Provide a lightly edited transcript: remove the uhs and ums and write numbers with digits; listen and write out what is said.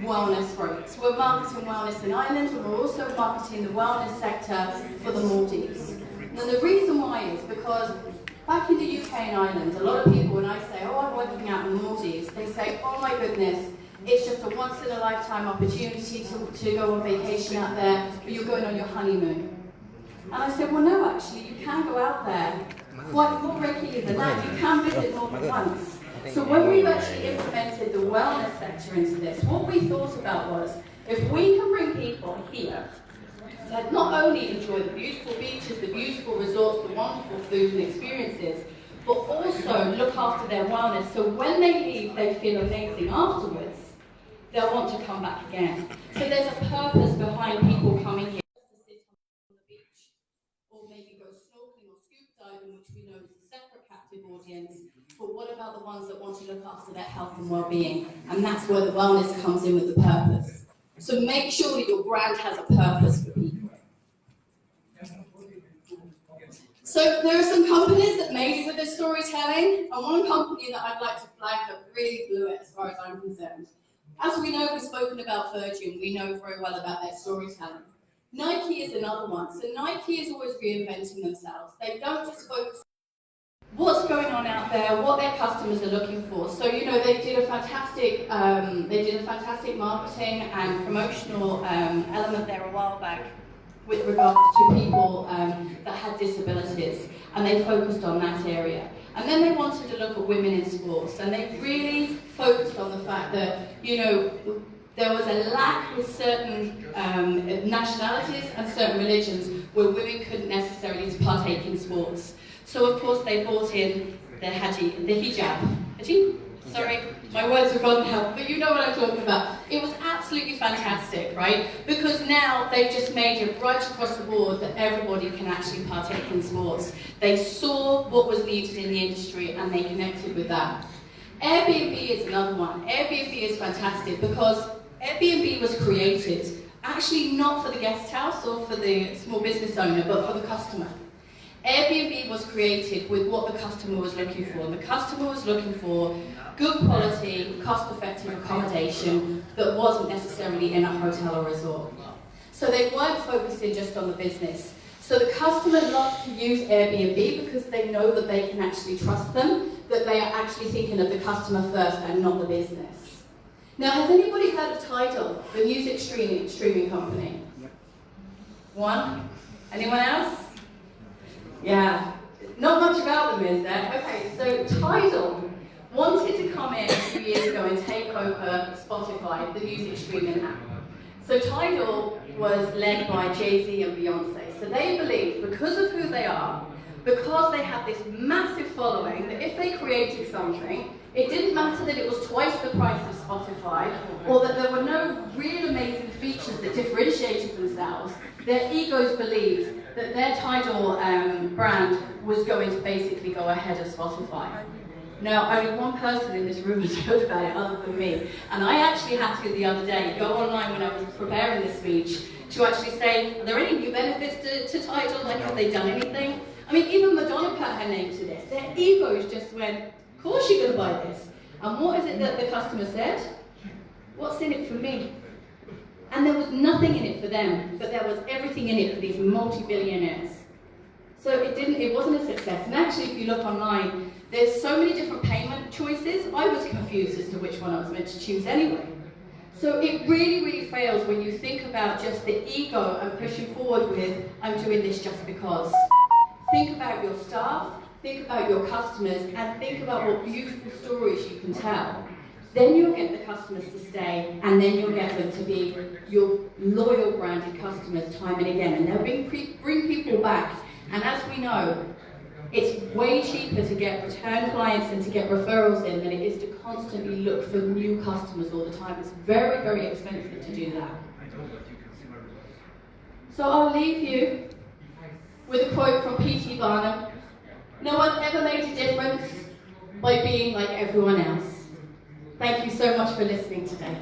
wellness rates. We're marketing wellness in Ireland, and we're also marketing the wellness sector for the Maldives. And the reason why is because back in the UK and Ireland, a lot of people, when I say, oh, I'm working out in the Maldives, they say, oh my goodness, it's just a once-in-a-lifetime opportunity to go on vacation out there, but you're going on your honeymoon. And I said, well, no, actually, you can go out there quite more regularly than that. You can visit more than once. So when we've actually implemented the wellness sector into this, what we thought about was, if we can bring people here to not only enjoy the beautiful beaches, the beautiful resorts, the wonderful food and experiences, but also look after their wellness, so when they leave, they feel amazing afterwards, they'll want to come back again. So there's a purpose behind people coming here to sit on the beach, or maybe go snorkeling or scuba diving, which we know is a separate captive audience. But what about the ones that want to look after their health and well-being? And that's where the wellness comes in with the purpose. So make sure that your brand has a purpose for people. So there are some companies that made it with this storytelling, and one company that I'd like to flag that really blew it as far as I'm concerned. As we know, we've spoken about Virgin, we know very well about their storytelling. Nike is another one. So Nike is always reinventing themselves. They don't just focus on what's going on out there, what their customers are looking for. So, you know, they did a fantastic marketing and promotional element there a while back with regards to people that had disabilities, and they focused on that area. And then they wanted to look at women in sports, and they really focused on the fact that, you know, there was a lack with certain nationalities and certain religions where women couldn't necessarily partake in sports. So of course they brought in the hijab. Sorry, my words have gone now, but you know what I'm talking about. It was absolutely fantastic, right? Because now they've just made it right across the board that everybody can actually partake in sports. They saw what was needed in the industry and they connected with that. Airbnb is another one. Airbnb is fantastic because Airbnb was created actually not for the guest house or for the small business owner, but for the customer. Airbnb was created with what the customer was looking for, and the customer was looking for good quality, cost-effective accommodation that wasn't necessarily in a hotel or resort. So they weren't focusing just on the business. So the customer loves to use Airbnb because they know that they can actually trust them, that they are actually thinking of the customer first and not the business. Now, has anybody heard of Tidal, the music streaming company? One? Anyone else? Yeah, not much about them, is there? Okay, so Tidal wanted to come in a few years ago and take over Spotify, the music streaming app. So Tidal was led by Jay-Z and Beyonce. So they believed, because of who they are, because they had this massive following, that if they created something, it didn't matter that it was twice the price of Spotify, or that there were no real amazing features that differentiated themselves. Their egos believed that their Tidal brand was going to basically go ahead of Spotify. Now, only one person in this room has heard about it other than me, and I actually had to the other day go online when I was preparing this speech to actually say, are there any new benefits to Tidal? Like, have they done anything? I mean, even Madonna put her name to this. Their egos just went, of course you're going to buy this. And what is it that the customer said? What's in it for me? And there was nothing in it for them, but there was everything in it for these multi-billionaires. So it wasn't a success. And actually, if you look online, there's so many different payment choices. I was confused as to which one I was meant to choose anyway. So it really, really fails when you think about just the ego and pushing forward with, I'm doing this just because. Think about your staff, think about your customers, and think about what beautiful stories you can tell. Then you'll get the customers to stay, and then you'll get them to be your loyal branded customers time and again, and they'll bring people back. And as we know, it's way cheaper to get return clients and to get referrals in than it is to constantly look for new customers all the time. It's very, very expensive to do that. So I'll leave you with a quote from P.T. Barnum. No one ever made a difference by being like everyone else. Thank you so much for listening today.